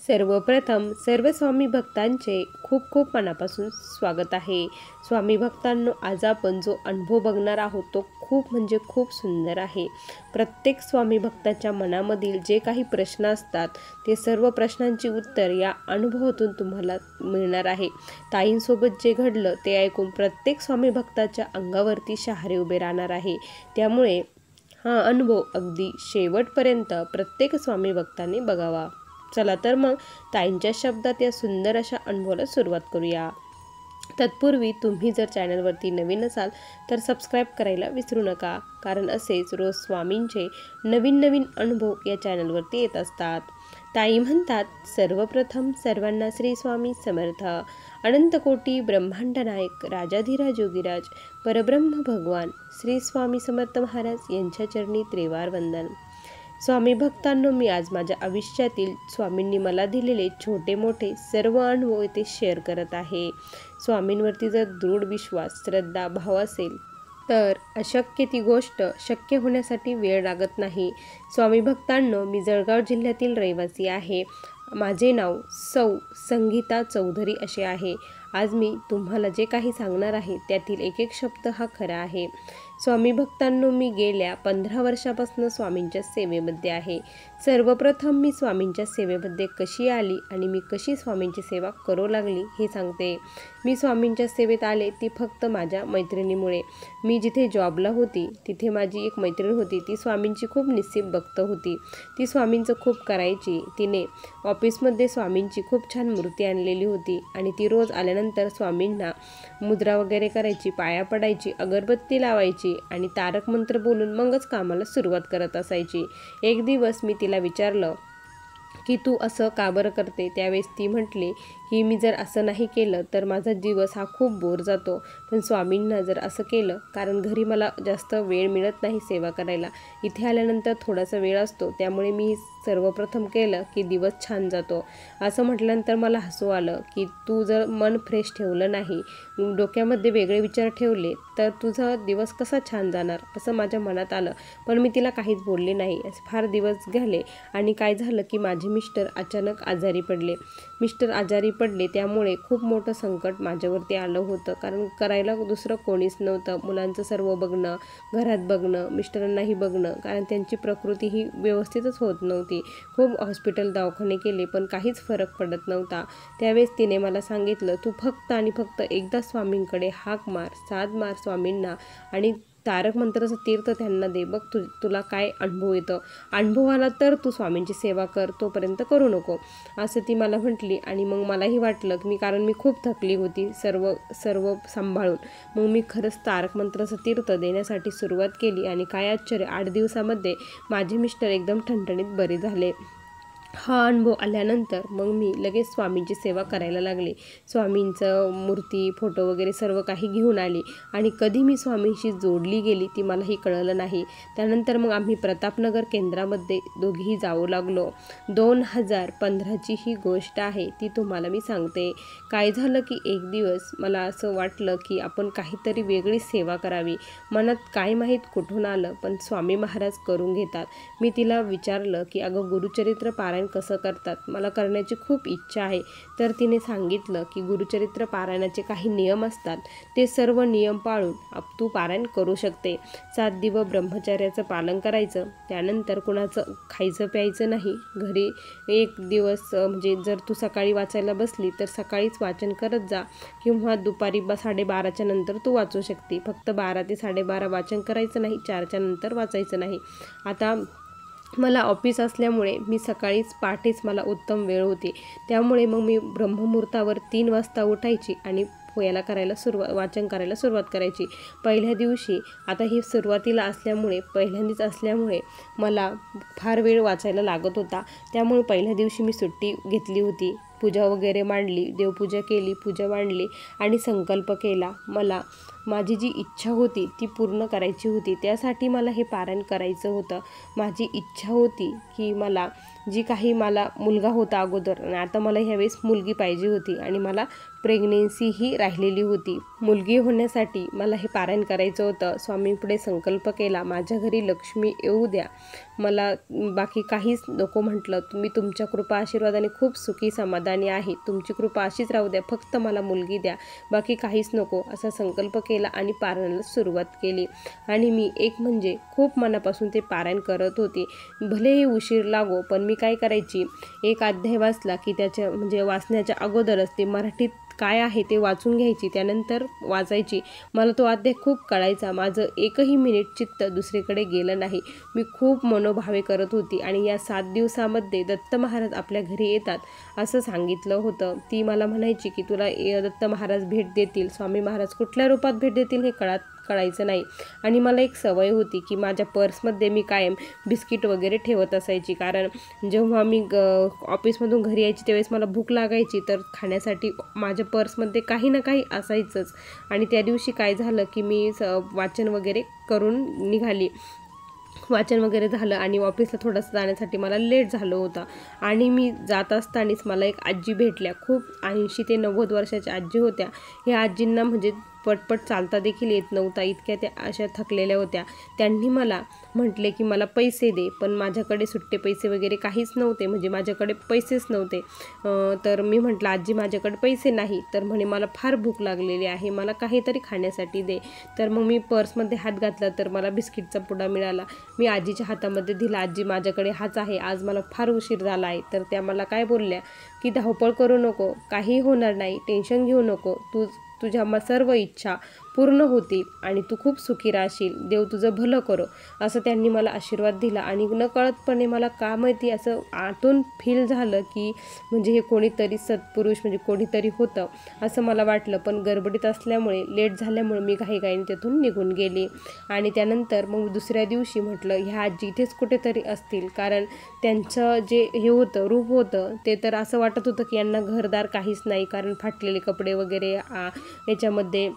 सर्वप्रथम सर्व स्वामी भक्तांचे खूप खूप मनापासून स्वागत आहे। स्वामी भक्तांनो, आज आपण जो अनुभव बघणार आहोत तो खूप म्हणजे खूप सुंदर आहे। प्रत्येक स्वामी भक्ताच्या मनामधील जे काही प्रश्न असतात ते सर्व प्रश्नांची उत्तर या अनुभवातून तुम्हाला मिळणार आहे। ताईंसोबत जे घडलं ते ऐकून प्रत्येक स्वामी भक्ताच्या अंगावरती शहारे उभे राहणार आहे। त्यामुळे हा अनुभव अगदी शेवटपर्यंत प्रत्येक स्वामी भक्तांनी बघावा। चला तर मग ताईंच्या शब्दात या सुंदर अशा अनुभवाला सुरुवात करूया। तत्पूर्वी तुम्ही जर चॅनलवरती नवीन असाल तर सबस्क्राईब करायला विसरू नका, कारण असेच रोज स्वामींचे नवीन नवीन अनुभव या चॅनलवरती येत असतात। ताई म्हणतात, सर्वप्रथम सर्वांना श्री स्वामी समर्थ। अनंत कोटी ब्रह्मांड नायक राजाधिराज योगीराज परब्रह्म भगवान श्री स्वामी समर्थ महाराज यांच्या चरणी त्रिवार वंदन। स्वामी भक्तांनो, मी आज माझ्या आयुष्यातील स्वामींनी मला दिलेले छोटे मोठे सर्व अनुभव इथे शेअर करत आहे। स्वामींवरती जर दृढ विश्वास, श्रद्धा, भाव असेल तर अशक्य ती गोष्ट शक्य होण्यासाठी वेळ लागत नाही। स्वामी भक्तांनो, मी जळगाव जिल्ह्यातील रहिवासी आहे। माझे नाव सौ संगीता चौधरी असे आहे। आज मी तुम्हाला जे काही सांगणार आहे त्यातील एक एक शब्द हा खरा आहे। स्वामी भक्तांनो, मी गेल्या 15 वर्षापासून स्वामींच्या सेवेमध्ये आहे। सर्वप्रथम मी स्वामींच्या सेवेमध्ये कशी आली आणि मी कशी स्वामींची सेवा करू लागली हे सांगते। मी स्वामींच्या सेवेत आले ती फक्त माझ्या मैत्रिणीमुळे। मी जिथे जॉबला होती तिथे माझी एक मैत्रीण होती, ती स्वामींची खूप निस्सीम भक्त होती। ती स्वामींचं खूप करायची। तिने ऑफिसमध्ये स्वामींची खूप छान मूर्ती आणलेली होती आणि ती रोज आल्यानंतर स्वामींना मुद्रा वगैरे करायची, पाया पडायची, अगरबत्ती लावायची आणि तारक मंत्र बोलून मगच कामाला सुरुवात करत असायची। एक दिवस मी तिला विचारलं की तू असं का बरं करते? त्यावेळेस ती म्हटली की मी जर असं नाही केलं तर माझा दिवस हा खूप बोर जातो, पण स्वामींना जर असं केलं, कारण घरी मला जास्त वेळ मिळत नाही सेवा करायला, इथे आल्यानंतर थोडासा वेळ असतो, त्यामुळे मी सर्वप्रथम केलं की दिवस छान जातो। असं म्हटल्यानंतर मला हसू आलं की तू जर मन फ्रेश ठेवलं नाही, डोक्यामध्ये वेगळे विचार ठेवले तर तुझा दिवस कसा छान जाणार, असं माझ्या मनात आलं। पण मी तिला काहीच बोलले नाही। असे फार दिवस गेले आणि काय झालं की माझे मिस्टर अचानक आजारी पडले। मिस्टर आजारी पडले त्यामुळे खूप मोठं संकट माझ्यावरती आलं होतं, कारण करायला दुसरं कोणीच नव्हतं। मुलांचं सर्व बघणं, घरात बघणं, मिस्टरांनाही बघणं, कारण त्यांची प्रकृती ही व्यवस्थितच होत नव्हती। खूप हॉस्पिटल दवाखाने केले पण काहीच फरक पडत नव्हता। त्यावेळेस तिने मला सांगितलं, तू फक्त आणि फक्त एकदा स्वामींकडे हाक मार, साद मार स्वामींना आणि तारक मंत्राचं तीर्थ त्यांना दे, बघ तुला काय अनुभव येतं। अनुभव आला तर तू स्वामींची सेवा कर, तोपर्यंत करू नको, असं ती मला म्हटली। आणि मग मलाही वाटलं की कारण मी खूप थकली होती सर्व सांभाळून। मग मी खरंच तारक मंत्राचं तीर्थ देण्यासाठी सुरुवात केली आणि काय आश्चर्य, 8 दिवसामध्ये माझे मिस्टर एकदम ठणठणीत बरे झाले। हा अनुभव आल्यानंतर मग मी लगेच स्वामींची सेवा करायला लागले। स्वामींचं मूर्ती, फोटो वगैरे सर्व काही घेऊन आली आणि कधी मी स्वामींशी जोडली गेली ती मलाही कळलं नाही। त्यानंतर मग आम्ही प्रतापनगर केंद्रामध्ये दोघीही जाऊ लागलो। 2015ची ही गोष्ट आहे, ती तुम्हाला मी सांगते। काय झालं की एक दिवस मला असं वाटलं की आपण काहीतरी वेगळी सेवा करावी। मनात काय माहीत कुठून आलं, पण स्वामी महाराज करून घेतात। मी तिला विचारलं की अगं, गुरुचरित्र पारायण कसं करतात, मला करण्याची खूप इच्छा आहे। तर तिने सांगितलं की गुरुचरित्र पारायणाचे काही नियम असतात, ते सर्व नियम पाळून तू पारायण करू शकते। 7 दिवस ब्रह्मचर्याचं पालन करायचं, त्यानंतर कुणाचं खायचं प्यायचं नाही। घरी एक दिवस म्हणजे जर तू सकाळी वाचायला बसली तर सकाळीच वाचन करत जा, किंवा दुपारी 12:30च्या नंतर तू वाचू शकते। फक्त 12 ते 12:30 वाचन करायचं नाही, 4च्या नंतर वाचायचं नाही। आता मला ऑफिस असल्यामुळे मी सकाळीच पहाटेच मला उत्तम वेळ होती, त्यामुळे मग मी ब्रह्ममुहूर्तावर 3 वाजता उठायची आणि वाचन करायला सुरुवात करायची। पहिल्या दिवशी आता ही सुरुवातीला असल्यामुळे पहिल्यांदाच असल्यामुळे मला फार वेळ वाचायला लागत होता, त्यामुळे पहिल्या दिवशी मी सुट्टी घेतली होती। पूजा वगैरे मांडली, देवपूजा केली, पूजा मांडली आणि संकल्प केला। मला माझी जी इच्छा होती ती पूर्ण करायची होती, त्यासाठी मला हे पारायण करायचं होतं। माझी इच्छा होती की मला मुलगा होता अगोदर आणि आता मला ह्यावेळेस मुलगी पाहिजे होती आणि मला प्रेग्नेन्सीही राहिलेली होती. मुलगी होण्यासाठी मला हे पारायण करायचं होतं. स्वामींपुढे संकल्प केला, माझ्या घरी लक्ष्मी येऊ द्या, मला बाकी काहीच नको म्हटलं. तुम्ही तुमच्या कृपा आशीर्वादाने खूप सुखी समाधानी आहे, तुमची कृपा अशीच राहू द्या, फक्त मला मुलगी द्या, बाकी काहीच नको, असा संकल्प केला आणि पारायणाला सुरुवात केली. आणि मी एक म्हणजे खूप मनापासून ते पारायण करत होते. भलेही उशीर लागो, पण मी काय करायची, एक अध्याय वाचला की त्याच्या म्हणजे वाचण्याच्या अगोदरच ते मराठीत काय आहे ते वाचून घ्यायची, त्यानंतर वाचायची. मला तो अध्याय खूप कळायचा. माझं एकही मिनिट चित्त दुसरीकडे गेलं नाही. मी खूप मनोभावे करत होती. आणि या 7 दिवसामध्ये दत्त महाराज आपल्या घरी येतात असं सांगितलं होतं. ती मला म्हणायची की तुला दत्त महाराज भेट देतील. स्वामी महाराज कुठल्या रूपात भेट देतील हे कळायचं नाही. आणि मला एक सवय होती की माझ्या पर्समध्ये मी कायम बिस्किट वगैरे ठेवत असायची, कारण जेव्हा मी ऑफिसमधून घरी यायची त्यावेळेस मला भूक लागायची, तर खाण्यासाठी माझ्या पर्समध्ये काही ना काही असायचंच. आणि त्या दिवशी काय झालं की मी वाचन वगैरे करून निघाली. वाचन वगैरे झालं आणि ऑफिसला थोडंसं जाण्यासाठी मला लेट झालं होतं. आणि मी जात असतानाच मला एक आजी भेटल्या. खूप 80 ते 90 वर्षाच्या आजी होत्या. या आजींना म्हणजे पटपट चालता देखील येत नव्हता, इतक्या त्या अशा थकलेल्या होत्या. त्यांनी मला म्हटले की मला पैसे दे, पण माझ्याकडे सुट्टे पैसे वगैरे काहीच नव्हते, म्हणजे माझ्याकडे पैसेच नव्हते. तर मी म्हटलं आजी माझ्याकडे पैसे नाही. तर म्हणे मला फार भूक लागलेली आहे, मला काहीतरी खाण्यासाठी दे. तर मग मी पर्समध्ये हात घातला तर मला बिस्किटचा पुडा मिळाला. मी आजीच्या हातामध्ये दिला. आजी माझ्याकडे हाच आहे, आज मला फार उशीर झाला आहे. तर त्या मला काय बोलल्या की धावपळ करू नको, काही होणार नाही, टेन्शन घेऊ नको, तुझ्या सर्व इच्छा पूर्ण होतील आणि तू खूप सुखी राहशील, देव तुझं भलं करो, असं त्यांनी मला आशीर्वाद दिला. आणि नकळतपणे मला का माहिती असं आतून फील झालं की म्हणजे हे कोणीतरी सत्पुरुष म्हणजे कोणीतरी होतं असं मला वाटलं. पण गडबडीत असल्यामुळे लेट झाल्यामुळे मी घाईघाईने तिथून निघून गेली. आणि त्यानंतर मग दुसऱ्या दिवशी म्हटलं ह्या आजी इथेच कुठेतरी असतील, कारण त्यांचं जे हे होतं रूप होतं ते तर असं वाटत होतं की यांना घरदार काहीच नाही, कारण फाटलेले कपडे वगैरे याच्यामध्ये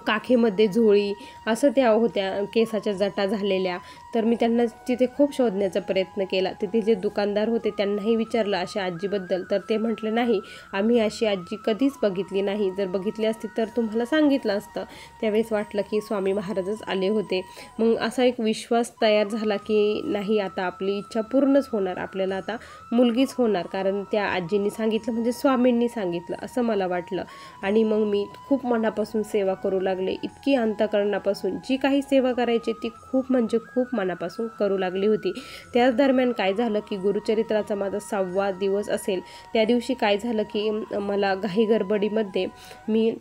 काखेमध्ये झोळी असं त्या होत्या, केसाच्या जटा झालेल्या. तर मी त्यांना तिथे खूप शोधण्याचा प्रयत्न केला. तिथे जे दुकानदार होते त्यांनाही विचारलं अशा आजीबद्दल, तर ते म्हटले नाही, आम्ही अशी आजी कधीच बघितली नाही, जर बघितली असती तर तुम्हाला सांगितलं असतं. त्यावेळेस वाटलं की स्वामी महाराजच आले होते. मग असा एक विश्वास तयार झाला की नाही, आता आपली इच्छा पूर्णच होणार, आपल्याला आता मुलगीच होणार, कारण त्या आजींनी सांगितलं म्हणजे स्वामींनी सांगितलं असं मला वाटलं. आणि मग मी खूप मनापासून सेवा करू लागले. इतकी अंतःकरणापासून जी काही सेवा करायची ती खूप म्हणजे खूप मनापासून करू लागली होती. त्याच दरम्यान काय झालं की गुरुचरित्राचा माझा 6वा दिवस असेल, त्या दिवशी काय झालं की मला घाई गडबडीमध्ये मी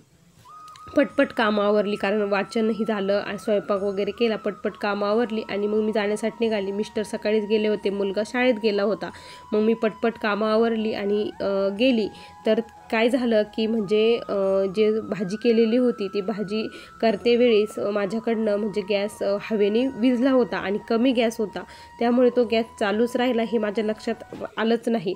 पटपट कामं आवरली, कारण वाचनही झालं आणि स्वयंपाक वगैरे केला, पटपट कामं आवरली आणि मग मी जाण्यासाठी निघाली. मिस्टर सकाळीच गेले होते, मुलगा शाळेत गेला होता. मग मी पटपट कामं आवरली आणि गेली. तर काय झालं की म्हणजे जे भाजी केलेली होती ती भाजी करते वेळेस माझ्याकडनं म्हणजे गॅस हवेने विझला होता आणि कमी गॅस होता, त्यामुळे तो गॅस चालूच राहिला हे माझ्या लक्षात आलंच नाही.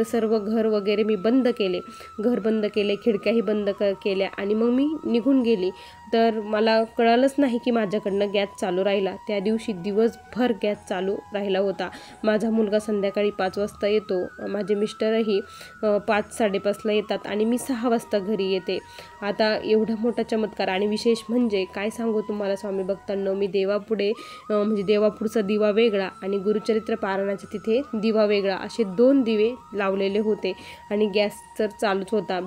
सर्व घर वगैरे मी बंद केले, घर बंद केले, खिडक्याही बंद केल्या आणि मग मी निघून गेली. तर मला कळालंच नाही की माझ्याकडनं गॅस चालू राहिला. त्या दिवशी दिवसभर गॅस चालू राहिला होता. माझा मुलगा संध्याकाळी 5 वाजता येतो, माझे मिस्टरही 5-5:30ला येतात आणि मी 6 वाजता घरी येते. आता एवढा मोठा चमत्कार. आणि विशेष म्हणजे काय सांगू तुम्हाला स्वामी भक्तांनो, मी देवापुढे म्हणजे देवापुढचा दिवा वेगळा आणि गुरुचरित्र पारायणाच्या तिथे दिवा वेगळा, असे 2 दिवे लावलेले होते आणि गॅस तर चालूच होता.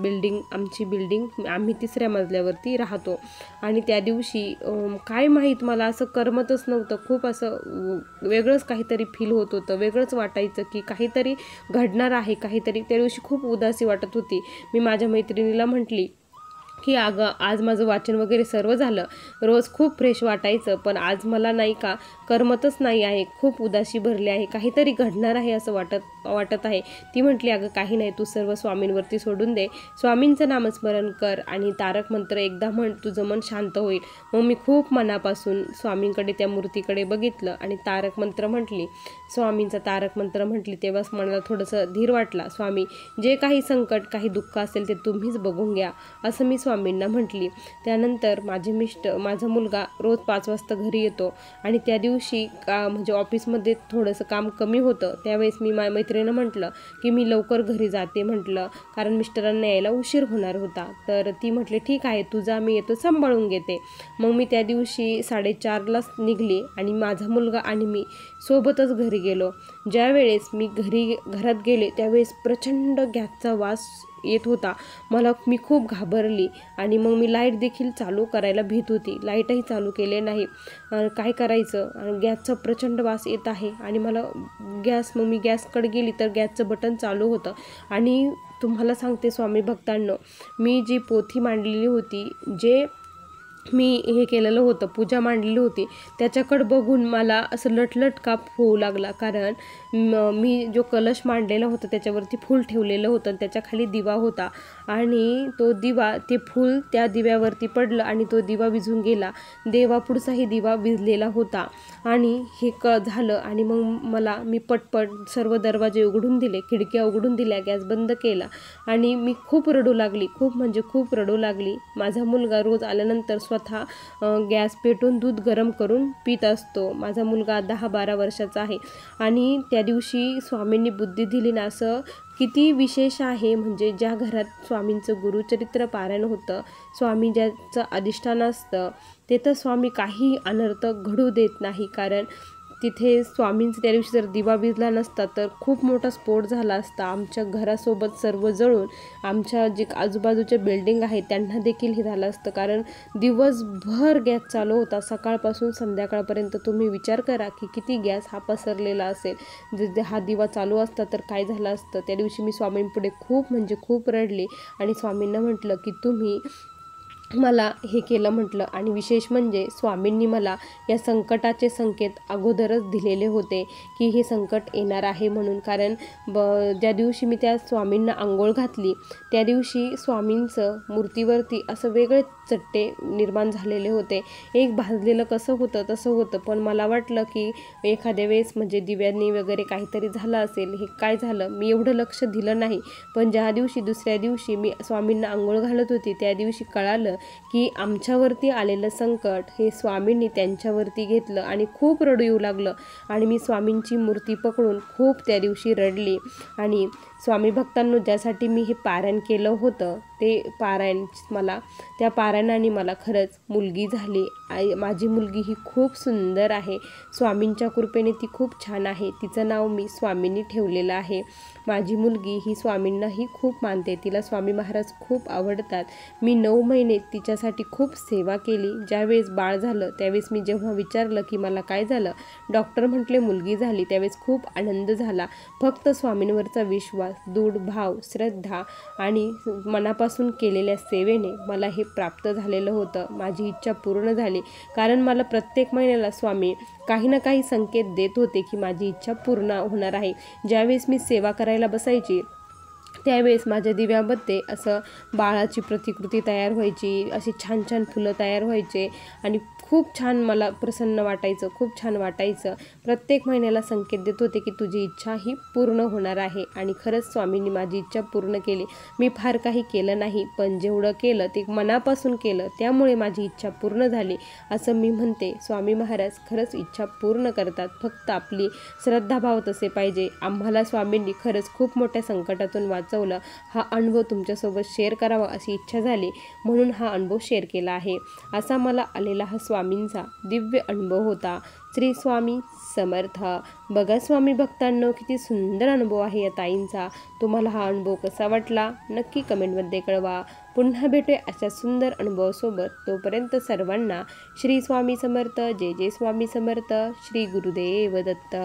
आमची बिल्डिंग आम्ही 3ऱ्या मजल्यावरती राहतो. आणि त्या दिवशी काय माहीत मला असं करमतच नव्हतं, खूप असं वेगळंच काहीतरी फील होत होतं, वेगळंच वाटायचं की काहीतरी घडणार आहे, काहीतरी. त्या दिवशी खूप उदासी वाटत होती. मी माझ्या मैत्रिणीला म्हटली की अगं आज माझं वाचन वगैरे सर्व झालं, रोज खूप फ्रेश वाटायचं, पण आज मला नाही का करमतच नाही आहे, खूप उदासी भरली आहे, काहीतरी घडणार आहे असं वाटत आहे. ती म्हटली अगं काही नाही, तू सर्व स्वामींवरती सोडून दे, स्वामींचं नामस्मरण कर आणि तारक मंत्र एकदा म्हण, तुझं मन शांत होईल. मग मी खूप मनापासून स्वामींकडे त्या मूर्तीकडे बघितलं आणि तारक मंत्र म्हटली, स्वामींचा तारक मंत्र म्हटली. तेव्हाच मनाला थोडंसं धीर वाटला. स्वामी जे काही संकट काही दुःख असेल ते तुम्हीच बघून घ्या, असं मी स्वामींना म्हटली. त्यानंतर माझा मुलगा रोज 5 वाजता घरी येतो आणि त्या दिवशी म्हणजे ऑफिसमध्ये थोडंसं काम कमी होतं. त्यावेळेस मी मैत्रिणी सुमित्रेनं म्हटलं की मी लवकर घरी जाते म्हटलं, कारण मिस्टरांना यायला उशीर होणार होता. तर ती म्हटली ठीक आहे तू जा, मी येतो सांभाळून घेते. मग मी त्या दिवशी 4:30लाच निघली आणि माझा मुलगा आणि मी सोबतच घरी गेलो. ज्यावेळेस मी घरात गेले त्यावेळेस प्रचंड गॅसचा वास येत होता. मी खूप घाबरली आणि मग मी लाईट देखील चालू करायला भीत होती. लाईटही चालू केले नाही. काय करायचं, गॅसचा प्रचंड वास येत आहे आणि मग मी गॅसकडे गेली तर गॅसचं बटन चालू होतं. आणि तुम्हाला सांगते स्वामी भक्तांनो, मी जी पोथी मांडलेली होती, जे मी हे केलेलं होतं, पूजा मांडलेली होती, त्याच्याकडं बघून मला असं लटलट काप होऊ लागला. कारण मी जो कलश मांडलेला होता त्याच्यावरती फूल ठेवलेलं होतं आणि त्याच्या खाली दिवा होता आणि ते फूल त्या दिव्यावरती पडलं आणि तो दिवा विझून गेला. देवापुढचाही दिवा विझलेला होता आणि हे झालं. आणि मग मी पटपट सर्व दरवाजे उघडून दिले, खिडक्या उघडून दिल्या, गॅस बंद केला आणि मी खूप रडू लागली, खूप म्हणजे खूप रडू लागली. माझा मुलगा रोज आल्यानंतर स्वतः गॅस पेटवून दूध गरम करून पित असतो. माझा मुलगा 10-12 वर्षाचा आहे. आणि त्या दिवशी स्वामींनी बुद्धी दिली ना, असं किती विशेष आहे. म्हणजे ज्या घरात स्वामींचं गुरुचरित्र पारायण होतं, स्वामी ज्याचं अधिष्ठान असतं, तिथं स्वामी काही अनर्थ घडू देत नाही. कारण तिथे स्वामींचं त्या दिवशी जर दिवा विझला नसता तर खूप मोठा स्फोट झाला असता. आमच्या घरासोबत सर्व जळून आमच्या जे आजूबाजूचे बिल्डिंग आहेत त्यांना देखील हे झालं असतं. कारण दिवसभर गॅस चालू होता, सकाळपासून संध्याकाळपर्यंत. तुम्ही विचार करा की किती गॅस हा पसरलेला असेल. जर हा दिवा चालू असता तर काय झालं असतं. त्या दिवशी मी स्वामींपुढे खूप म्हणजे खूप रडली आणि स्वामींना म्हटलं की तुम्ही मला हे केलं म्हटलं. आणि विशेष म्हणजे स्वामींनी मला या संकटाचे संकेत अगोदरच दिलेले होते की हे संकट येणार आहे म्हणून. कारण ज्या दिवशी मी त्या स्वामींना अंघोळ घातली त्या दिवशी स्वामींचं मूर्तीवरती असं वेगळे चट्टे निर्माण झालेले होते. एक भाजलेलं कसं होतं तसं होतं. पण मला वाटलं की एखाद्या वेळेस म्हणजे दिव्यांनी वगैरे काहीतरी झालं असेल, हे काय झालं, मी एवढं लक्ष दिलं नाही. पण दुसऱ्या दिवशी मी स्वामींना अंघोळ घालत होती त्या दिवशी कळालं की आमच्यावरती आलेलं संकट हे स्वामींनी त्यांच्यावरती घेतलं आणि खूप रडू येऊ लागलं. आणि मी स्वामींची मूर्ती पकडून खूप त्या दिवशी रडली. आणि स्वामी भक्तांनो, ज्यासाठी मी हे पारायण केलं होतं ते त्या पारायणाने मला खरंच मुलगी झाली. माझी मुलगी ही खूप सुंदर आहे. स्वामींच्या कृपेने ती खूप छान आहे. तिचं नाव मी स्वामींनी ठेवलेलं आहे. माझी मुलगी ही स्वामींनाही खूप मानते. तिला स्वामी महाराज खूप आवडतात. मी 9 महिने तिच्यासाठी खूप सेवा केली. ज्यावेळेस बाळ झालं त्यावेळेस मी जेव्हा विचारलं की मला काय झालं, डॉक्टर म्हटले मुलगी झाली. त्यावेळेस खूप आनंद झाला. फक्त स्वामींवरचा विश्वास, दृढ भाव, श्रद्धा आणि मनापासून केलेल्या सेवेने मला हे प्राप्त झालेलं होतं. माझी इच्छा पूर्ण झाली. कारण मला प्रत्येक महिन्याला स्वामी काही ना काही संकेत देत होते की माझी इच्छा पूर्ण होणार आहे. ज्यावेळेस मी सेवा करायला बसायची त्यावेळेस माझ्या दिव्यामध्ये असं बाळाची प्रतिकृती तयार व्हायची, अशी छान छान फुलं तयार व्हायचे आणि खूप छान मला प्रसन्न वाटायचं, खूप छान वाटायचं. प्रत्येक महिन्याला संकेत देत होते की तुझी इच्छा ही पूर्ण होणार आहे. आणि खरंच स्वामींनी माझी इच्छा पूर्ण केली. मी फार काही केलं नाही, पण जेवढं केलं ते मनापासून केलं, त्यामुळे माझी इच्छा पूर्ण झाली असं मी म्हणते. स्वामी महाराज खरंच इच्छा पूर्ण करतात, फक्त आपली श्रद्धाभाव तसे पाहिजे. आम्हाला स्वामींनी खरंच खूप मोठ्या संकटातून वाचवलं. हा अनुभव तुमच्यासोबत शेअर करावा अशी इच्छा झाली म्हणून हा अनुभव शेअर केला आहे. असा मला आलेला हा स्वामींचा दिव्य अनुभव होता. श्री स्वामी समर्थ. बघा स्वामी भक्तांनो, किती सुंदर अनुभव आहे या ताईंचा. तुम्हाला हा अनुभव कसा वाटला नक्की कमेंटमध्ये कळवा. पुन्हा भेटूया अशा सुंदर अनुभवासोबत. तोपर्यंत सर्वांना श्री स्वामी समर्थ. जय जय स्वामी समर्थ. श्री गुरुदेव दत्त.